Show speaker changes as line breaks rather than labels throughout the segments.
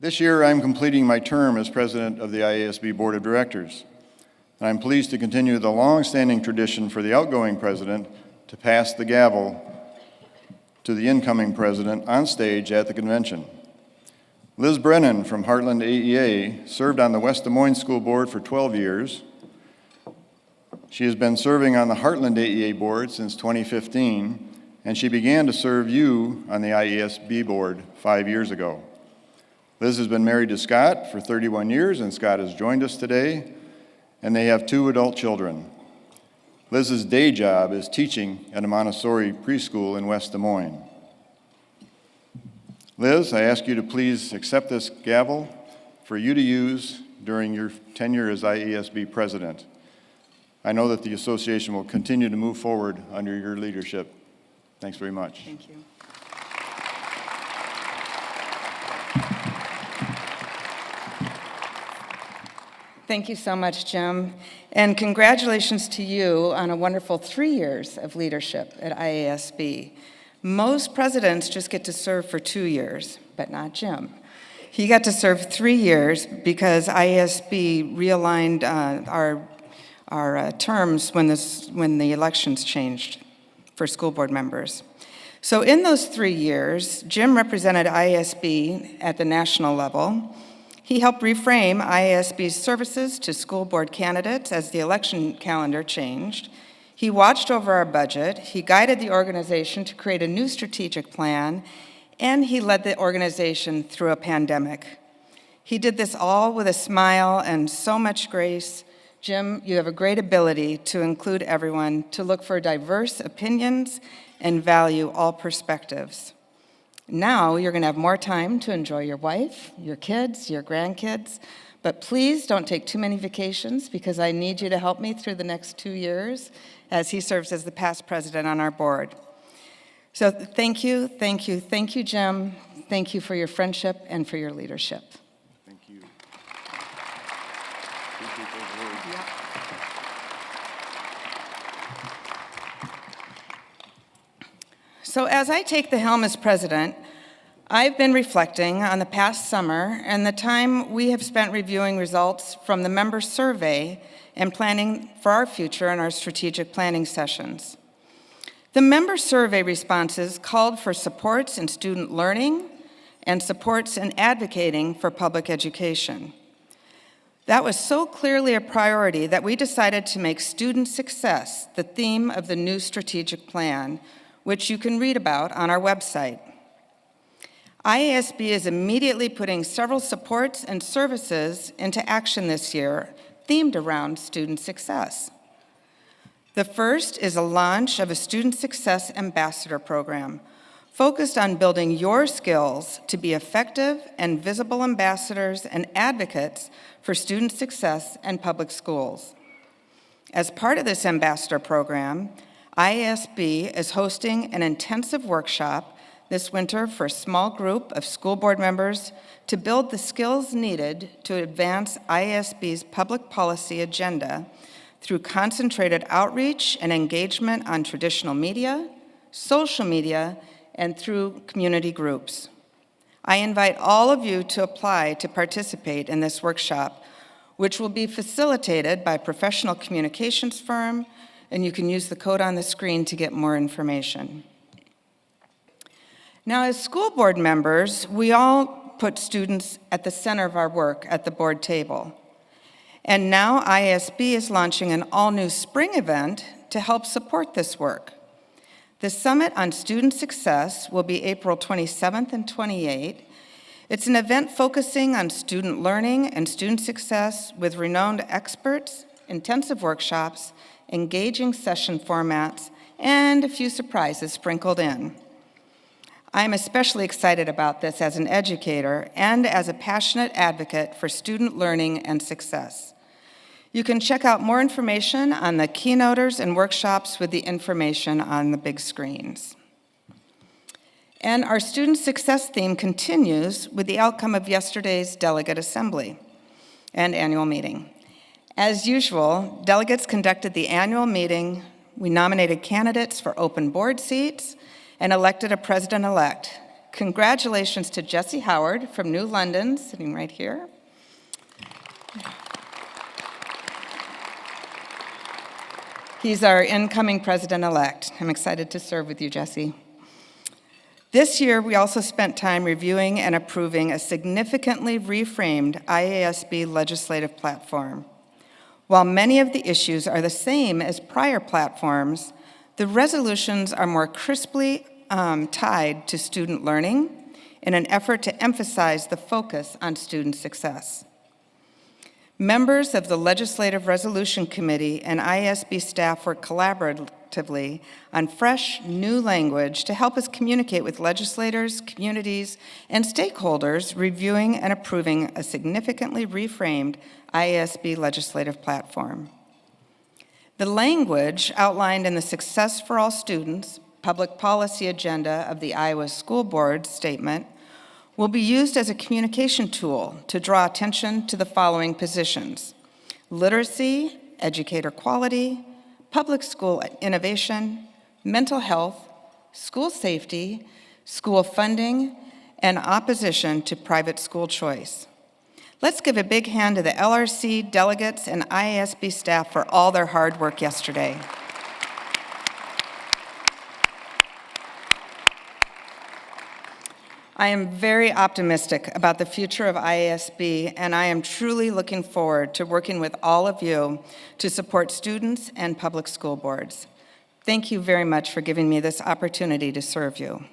This year, I'm completing my term as president of the IASB Board of Directors. And I'm pleased to continue the long-standing tradition for the outgoing president to pass the gavel to the incoming president on stage at the convention. Liz Brennan from Heartland AEA served on the West Des Moines School Board for 12 years. She has been serving on the Heartland AEA board since 2015, and she began to serve you on the IASB board 5 years ago. Liz has been married to Scott for 31 years, and Scott has joined us today, and they have 2 adult children. Liz's day job is teaching at a Montessori preschool in West Des Moines. Liz, I ask you to please accept this gavel for you to use during your tenure as IASB president. I know that the association will continue to move forward under your leadership. Thanks very much.
Thank you. Thank you so much, Jim. And congratulations to you on a wonderful 3 years of leadership at IASB. Most presidents just get to serve for 2 years, but not Jim. He got to serve 3 years because IASB realigned our terms when the elections changed for school board members. So in those 3 years, Jim represented IASB at the national level. He helped reframe IASB's services to school board candidates as the election calendar changed. He watched over our budget, he guided the organization to create a new strategic plan, and he led the organization through a pandemic. He did this all with a smile and so much grace. Jim, you have a great ability to include everyone, to look for diverse opinions and value all perspectives. Now you're going to have more time to enjoy your wife, your kids, your grandkids, but please don't take too many vacations because I need you to help me through the next 2 years as he serves as the past president on our board. So thank you, Jim. Thank you for your friendship and for your leadership.
Thank you.
So as I take the helm as president, I've been reflecting on the past summer and the time we have spent reviewing results from the member survey and planning for our future in our strategic planning sessions. The member survey responses called for supports in student learning and supports in advocating for public education. That was so clearly a priority that we decided to make student success the theme of the new strategic plan, which you can read about on our website. IASB is immediately putting several supports and services into action this year, themed around student success. The first is a launch of a Student Success Ambassador program, focused on building your skills to be effective and visible ambassadors and advocates for student success and public schools. As part of this ambassador program, IASB is hosting an intensive workshop this winter for a small group of school board members to build the skills needed to advance IASB's public policy agenda through concentrated outreach and engagement on traditional media, social media, and through community groups. I invite all of you to apply to participate in this workshop, which will be facilitated by a professional communications firm, and you can use the code on the screen to get more information. Now, as school board members, we all put students at the center of our work at the board table. And now IASB is launching an all-new spring event to help support this work. The Summit on Student Success will be April 27th and 28th. It's an event focusing on student learning and student success with renowned experts, intensive workshops, engaging session formats, and a few surprises sprinkled in. I'm especially excited about this as an educator and as a passionate advocate for student learning and success. You can check out more information on the keynoters and workshops with the information on the big screens. And our student success theme continues with the outcome of yesterday's delegate assembly and annual meeting. As usual, delegates conducted the annual meeting. We nominated candidates for open board seats and elected a president-elect. Congratulations to Jesse Howard from New London, sitting right here. He's our incoming president-elect. I'm excited to serve with you, Jesse. This year, we also spent time reviewing and approving a significantly reframed IASB legislative platform. While many of the issues are the same as prior platforms, the resolutions are more crisply tied to student learning in an effort to emphasize the focus on student success. Members of the Legislative Resolution Committee and IASB staff work collaboratively on fresh, new language to help us communicate with legislators, communities, and stakeholders reviewing and approving a significantly reframed IASB legislative platform. The language outlined in the Success for All Students public policy agenda of the Iowa School Board statement will be used as a communication tool to draw attention to the following positions: literacy, educator quality, public school innovation, mental health, school safety, school funding, and opposition to private school choice. Let's give a big hand to the LRC delegates and IASB staff for all their hard work yesterday. I am very optimistic about the future of IASB, and I am truly looking forward to working with all of you to support students and public school boards. Thank you very much for giving me this opportunity to serve you.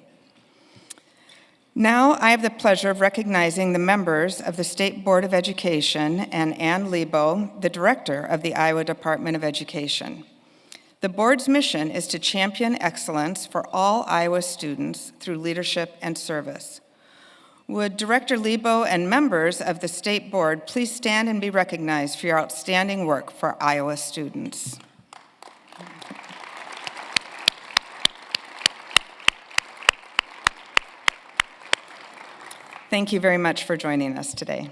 Now, I have the pleasure of recognizing the members of the State Board of Education and Ann Lebo, the director of the Iowa Department of Education. The board's mission is to champion excellence for all Iowa students through leadership and service. Would Director Lebo and members of the State Board please stand and be recognized for your outstanding work for Iowa students? Thank you very much for joining us today.